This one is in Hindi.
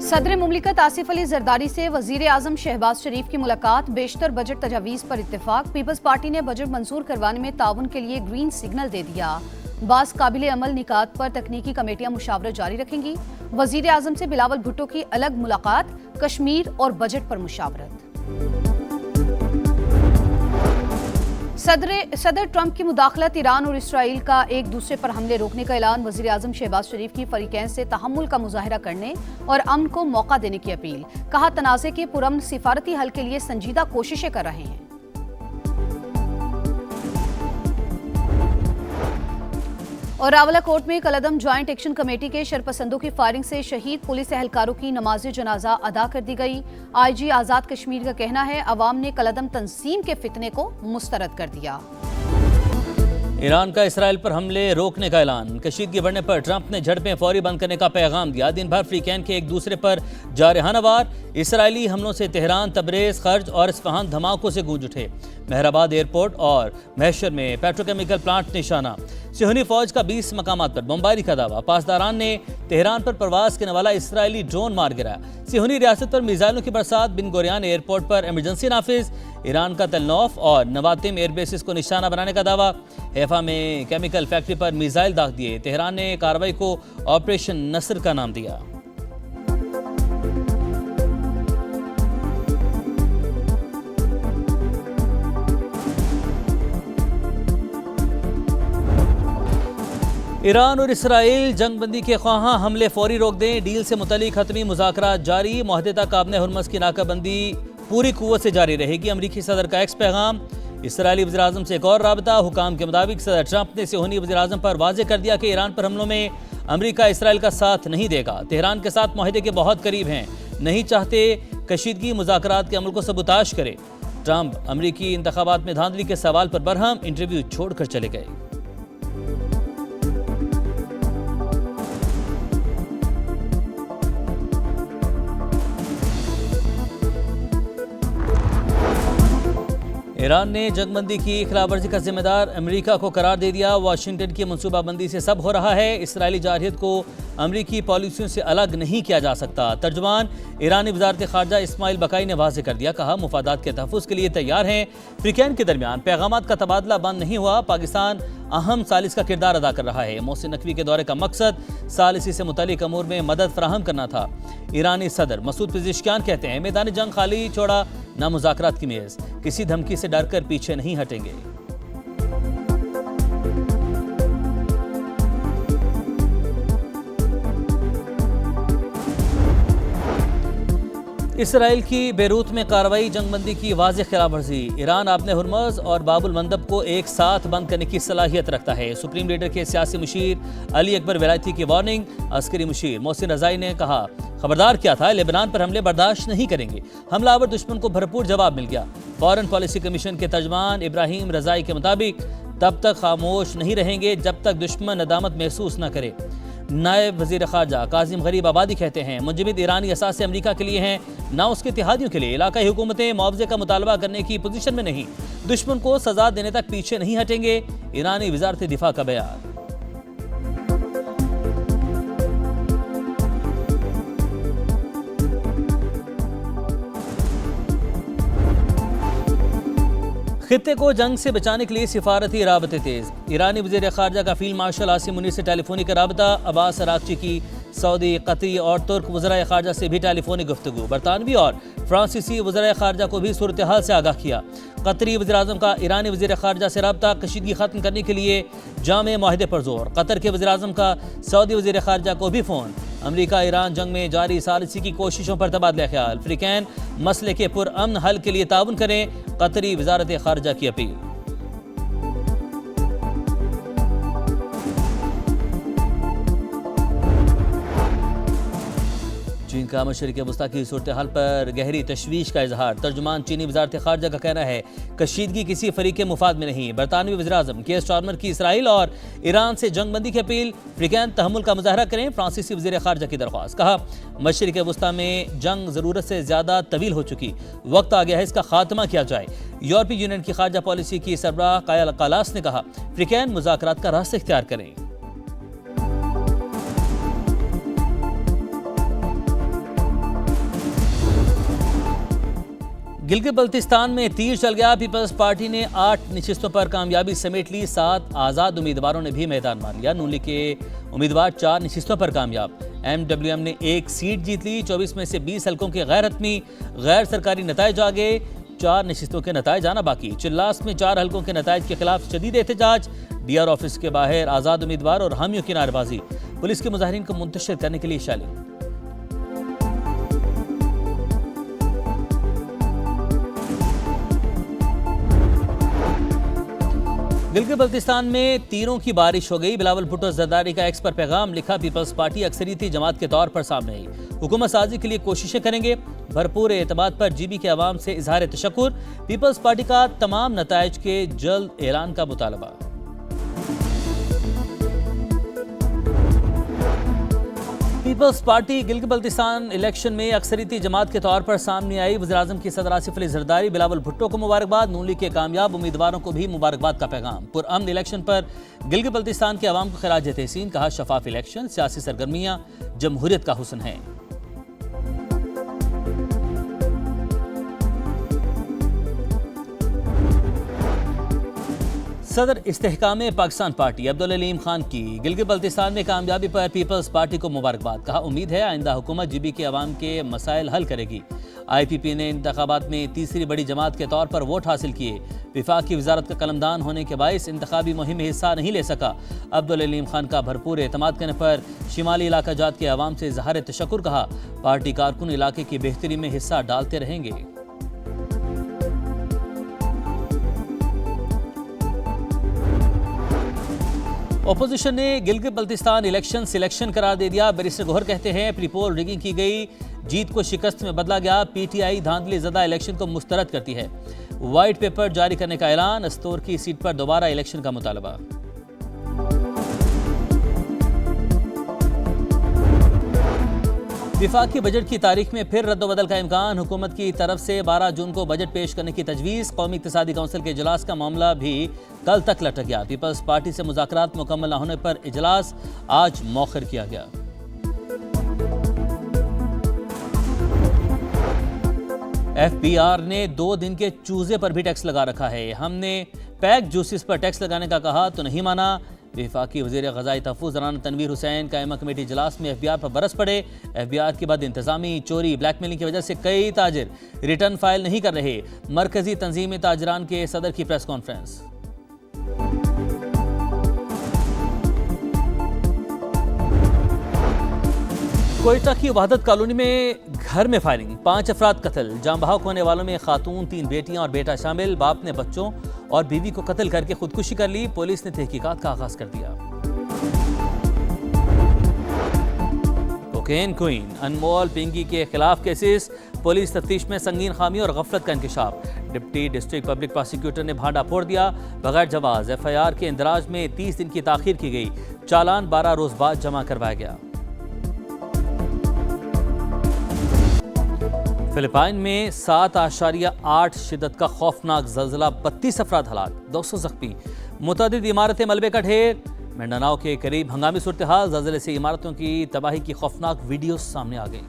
सदर मुमलिकत आसिफ अली जरदारी से वजीर आजम शहबाज शरीफ की मुलाकात, बेशतर बजट तजावीज़ पर इत्तेफाक। पीपल्स पार्टी ने बजट मंजूर करवाने में ताउन के लिए ग्रीन सिग्नल दे दिया। बास काबिल अमल निकात पर तकनीकी कमेटियां मुशावरत जारी रखेंगी। वजीर आजम से बिलावल भुट्टो की अलग मुलाकात, कश्मीर और बजट पर मुशावरत। सदर ट्रंप की मुदाखलत, ईरान और इसराइल का एक दूसरे पर हमले रोकने का ऐलान। वजीर आजम शहबाज शरीफ की फरीकैन से तहम्मुल का मुजाहरा करने और अमन को मौका देने की अपील। कहा, तनाज़े के पुरअमन सिफारती हल के लिए संजीदा कोशिशें कर रहे हैं। और रावलाकोट में कलअदम ज्वाइंट एक्शन कमेटी के शरपसंदों की फायरिंग से शहीद पुलिस एहलकारों की नमाज जनाजा अदा कर दी गई। IG आजाद कश्मीर का कहना है, अवाम ने कलअदम तंजीम के फितने को मुस्तरद कर दिया। ईरान का इसराइल पर हमले रोकने का ऐलान। कशीदगी बढ़ने पर ट्रंप ने झड़पें फौरी बंद करने का पैगाम दिया। दिन भर फ्रीकैन के एक दूसरे पर जारहाना वार। इसराइली हमलों से तेहरान, तबरेज, खर्ज और इस्फहान धमाकों से गूंज उठे। मेहराबाद एयरपोर्ट और महशर में पेट्रोकेमिकल प्लांट निशाना। सिहनी फौज का 20 मकामात पर बमबारी का दावा। पासदारान ने तेहरान पर प्रवास करने वाला इसराइली ड्रोन मार गिराया। सिहनी रियासत पर मिसाइलों की बरसात। बिन गोरियान एयरपोर्ट पर इमरजेंसी नाफिज। ईरान का तलनौफ और नवातिम एयरबेसिस को निशाना बनाने का दावा। हैफा में केमिकल फैक्ट्री पर मिसाइल दाग दिए। तेहरान ने कार्रवाई को ऑपरेशन नसर का नाम दिया। ईरान और इसराइल जंगबंदी के ख्वाहां, हमले फौरी रोक दें। डील से मुतल्लिक हतमी मुज़ाकरात जारी। मुआहदे तक काबने हुर्मस की नाकाबंदी पूरी कुव्वत से जारी रहेगी। अमरीकी सदर का एक्स पैगाम। इसराइली वज़ीर आज़म से एक और राबता। हुकाम के मुताबिक सदर ट्रंप ने सिहोनी वज़ीर आज़म पर वाज़ेह कर दिया कि ईरान पर हमलों में अमरीका इसराइल का साथ नहीं देगा। तेहरान के साथ मुआहदे के बहुत करीब हैं, नहीं चाहते कशीदगी मुज़ाकरात के अमल को सबूताश करे। ट्रंप अमरीकी इंतखाबात में धांधली के सवाल पर बरहम, इंटरव्यू छोड़कर चले गए। ईरान ने जंगबंदी की खिलाफवर्जी का जिम्मेदार अमेरिका को करार दे दिया। वाशिंगटन की मनसूबाबंदी से सब हो रहा है। इसराइली जारहियत को अमरीकी पॉलिसियों से अलग नहीं किया जा सकता। तर्जुमान ईरानी वज़ारत ख़ारजा इस्माइल बकाई ने वाज़ेह कर दिया। कहा, मुफादात के तहफ़्फ़ुज़ के लिए तैयार हैं। फ्रीकैन के दरमियान पैगामात का तबादला बंद नहीं हुआ। पाकिस्तान अहम सालिस का किरदार अदा कर रहा है। मोहसिन नकवी के दौरे का मकसद सालिसी से मुतालिक अमूर में मदद फराहम करना था। ईरानी सदर मसूद पेज़ेश्कियान कहते हैं, मैदान जंग खाली छोड़ा ना मुज़ाकरात की मेज़। किसी धमकी से डरकर पीछे नहीं हटेंगे। इसराइल की बेरूत में कार्रवाई, जंगबंदी की वाज़ेह खिलाफवर्जी। ईरान आपने हुर्मज़ और बाबुल मंदब को एक साथ बंद करने की सलाहियत रखता है। सुप्रीम लीडर के सियासी मुशीर अली अकबर वलायती की वार्निंग। अस्करी मुशीर मोहसिन रज़ाई ने कहा, खबरदार क्या था, लेबनान पर हमले बर्दाश्त नहीं करेंगे। हमलावर दुश्मन को भरपूर जवाब मिल गया। फॉरेन पॉलिसी कमीशन के तर्जमान इब्राहिम रज़ाई के मुताबिक तब तक खामोश नहीं रहेंगे जब तक दुश्मन नदामत महसूस न करे। नायब वजीर खारजा काजिम गरीब आबादी कहते हैं, मुंजमद ईरानी असास अमरीका के लिए हैं, ना उसके इत्तेहादियों के लिए। इलाकाई हुकूमतें मुआवजे का मुतालबा करने की पोजीशन में नहीं। दुश्मन को सजा देने तक पीछे नहीं हटेंगे। ईरानी वजारत दिफा का बयान। खित्ते को जंग से बचाने के लिए सिफारती राबते तेज। ईरानी वज़ीर ख़ारजा का फील्ड मार्शल आसिम मुनीर से टेलीफोनिक राबता। अब्बास अरागची की सऊदी, कतरी और तुर्क वज़राए ख़ारजा से भी टेलीफोनिक गुफ्तगू। बरतानवी और फ्रांसीसी वज़राए ख़ारजा को भी सूरत हाल से आगाह किया। कतरी वज़ीर आज़म का ईरानी वज़ीर ख़ारजा से राबता। कशीदगी ख़त्म करने के लिए जामे मुआहदे पर जोर। कतर के वज़ीर आज़म का सऊदी वज़ीर ख़ारजा को भी फ़ोन। अमरीका ईरान जंग में जारी सालिसी की कोशिशों पर तबादला ख्याल। फ्रीकैन मसले के पुरअमन हल के लिए ताउन करें, कतरी वज़ारत ख़ारजा की अपील। चीन का मशरिक़ वस्ता की सूरत हाल पर गहरी तशवीश का इजहार। तर्जुमान चीनी वज़ारत ख़ारजा का कहना है, कशीदगी किसी फरीक के मुफाद में नहीं। बरतानवी वज़ीर आज़म केयर स्टारमर की इसराइल और ईरान से जंगबंदी की अपील। फ्रीकैन तहम्मुल का मुजाहरा करें, फ्रांसीसी वज़ीर ख़ारजा की दरख्वास्त। कहा, मशरिक़ वस्ता में जंग ज़रूरत से ज़्यादा तवील हो चुकी, वक्त आ गया है इसका खात्मा किया जाए। यूरोपीय यूनियन की खारजा पॉलिसी की सरबराह काया कालास ने कहा, फ्रीकैन मुज़ाकरात का रास्ता इख्तियार करें। गिलगित बल्तिस्तान में तीर चल गया। पीपल्स पार्टी ने 8 नशिस्तों पर कामयाबी समेट ली। 7 आज़ाद उम्मीदवारों ने भी मैदान मार लिया। नून लीग के उम्मीदवार 4 नशिस्तों पर कामयाब। MWM ने 1 सीट जीत ली। 24 में से 20 हल्कों के गैर हतमी गैर सरकारी नताइज आ गए। 4 नशिस्तों के नताइज आना बाकी। चिल्लास में 4 हल्कों के नताइज के खिलाफ शदीद एहतजाज। DR ऑफिस के बाहर आज़ाद उम्मीदवार और हामियों की नारेबाजी। पुलिस के मुजाहिरीन को मुंतशिर करने के लिए शैलिंग। गिलगित बल्तिस्तान में तीरों की बारिश हो गई। बिलावल भुट्टो जरदारी का एक्स पर पैगाम लिखा। पीपल्स पार्टी अक्सरियती जमात के तौर पर सामने आई। हुकूमत साजी के लिए कोशिशें करेंगे। भरपूर एतमाद पर GB के अवाम से इजहार तशक्कुर। पीपल्स पार्टी का तमाम नताइज के जल्द ऐलान का मुतालबा। पीपल्स पार्टी गिलगित बल्तिस्तान इलेक्शन में अक्सरियती जमात के तौर पर सामने आई। वज़ीर-ए-आज़म की सदर आसिफ अली जरदारी बिलावल भुट्टो को मुबारकबाद। नून लीग के कामयाब उम्मीदवारों को भी मुबारकबाद का पैगाम। पुरअमन इलेक्शन पर गिलगित बल्तिस्तान के अवाम को खिराज तहसीन। कहा शफाफ इलेक्शन सियासी सरगर्मियां जमहूरियत का हुस्न है। सदर इस्तेहकाम पाकिस्तान पार्टी अब्दुल अलीम खान की गिलगित बल्तिस्तान में कामयाबी पर पीपल्स पार्टी को मुबारकबाद। कहा उम्मीद है आइंदा हुकूमत GB के अवाम के मसाइल हल करेगी। IPP ने इंतखाबात में तीसरी बड़ी जमात के तौर पर वोट हासिल किए। विफाक की वजारत का कलमदान होने के बायस इंतखाबी मुहिम में हिस्सा नहीं ले सका। अब्दुल अलीम खान का भरपूर एतमाद करने पर शिमाली इलाका जात के अवाम से इजहार तशक्कुर। कहा पार्टी कारकुन इलाके की बेहतरी में हिस्सा डालते रहेंगे। ओपोजिशन ने गिलगित बल्तिस्तान इलेक्शन सिलेक्शन करार दे दिया। बैरिस्टर गोहर कहते हैं प्री पोल रिगिंग की गई, जीत को शिकस्त में बदला गया। PTI धांधली ज़दा इलेक्शन को मुस्तरद करती है। व्हाइट पेपर जारी करने का ऐलान। अस्तोर की सीट पर दोबारा इलेक्शन का मुतालबा। विफाकी बजट की तारीख में फिर रद्दोबदल का इम्कान। हुकूमत की तरफ से 12 जून को बजट पेश करने की तजवीज़। कौमी इक़्तिसादी काउंसिल के इजलास का मामला भी कल तक लटक गया। पीपल्स पार्टी से मुज़ाकरात मुकम्मल न होने पर इजलास आज मौखर किया गया। FBR ने 2 दिन के चूजे पर भी टैक्स लगा रखा है। हमने पैक जूसेस पर टैक्स लगाने का कहा तो नहीं माना। वफाकी वज़ीर ग़ज़ाई तहफ़्फ़ुज़ राना तनवीर हुसैन कायमा कमेटी इजलास में FBR पर बरस पड़े। FBR के बाद इंतज़ामी चोरी ब्लैकमेलिंग की वजह से कई ताजिर रिटर्न फाइल नहीं कर रहे। मरकजी तंजीम ताजरान के सदर की प्रेस कॉन्फ्रेंस। कोयटा की वहादत कॉलोनी में घर में फायरिंग, 5 अफराद कत्ल। जान बहाक होने वालों में खातून, 3 बेटियां और बेटा शामिल। बाप ने बच्चों और बीवी को कत्ल करके खुदकुशी कर ली। पुलिस ने तहकीकात का आगाज कर दिया। कोकेन क्वीन अनमोल पिंकी के खिलाफ केसेस। पुलिस तफ्तीश में संगीन खामी और गफलत का इंकशाफ। डिप्टी डिस्ट्रिक्ट पब्लिक प्रोसिक्यूटर ने भांडा फोड़ दिया। बगैर जवाज FIR के इंदराज में 30 दिन की ताखीर की गई। चालान 12 रोज बाद जमा करवाया गया। फिलिपाइन में 7.8 शिद्दत का खौफनाक ज़लज़ला, 32 अफराद हलाक, 200 जख्मी। मुतअद्दिद इमारतें मलबे का ढेर। मिंडानाओ के करीब हंगामी सूरत हाल। ज़लज़ले से इमारतों की तबाही की खौफनाक वीडियो सामने आ गई।